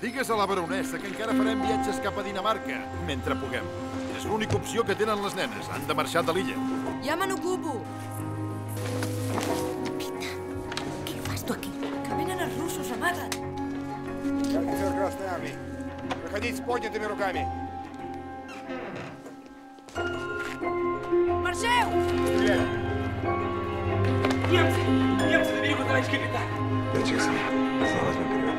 Digues a la baronessa que encara farem viatges cap a Dinamarca, mentre puguem. És l'única opció que tenen les nenes. Han de marxar de l'illa. Ja me n'ocupo. Pita, què fas tu aquí? Que venen els russos, amaga't. Как офицер Красной Армии. Проходить с поднятыми руками. Marxeu! Немцы! Немцы на берегу, товарищ капитан! Я честно. Снова возьмем перевод.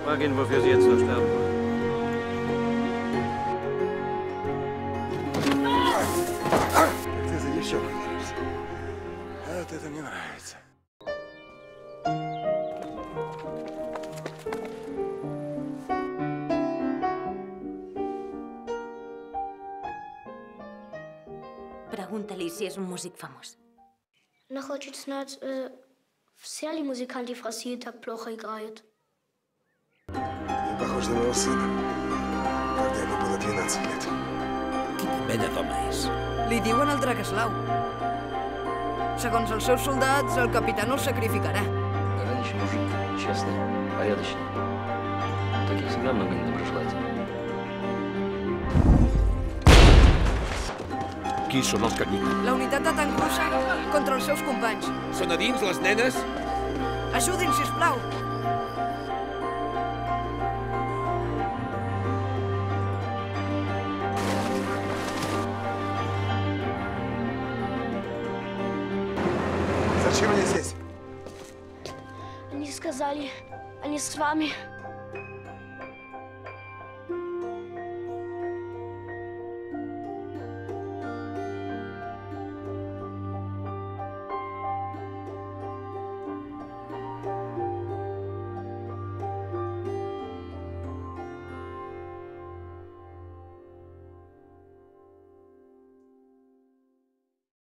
Frag ihn, wofür Sie jetzt noch sterben wollen. Как ты за девчонку дерешься? А вот это мне нравится. Pregunta-li si és un músic famós. Не хочет знать, все ли музыканты в России так плохо играют. Я похож на моего сына. Когда ему было 12 лет. Quina mena d'home és? Li diuen el Dragaslau. Segons els seus soldats, el capità no el sacrificarà. Раньше мужик честный, порядочный. Таких всегда много недоброжелателей. Qui són els que lluiten? La unitat de tanc russa contra els seus companys. Són a dins, les nenes? Ajudin, sisplau. Зачем они здесь? Они сказали, они с вами.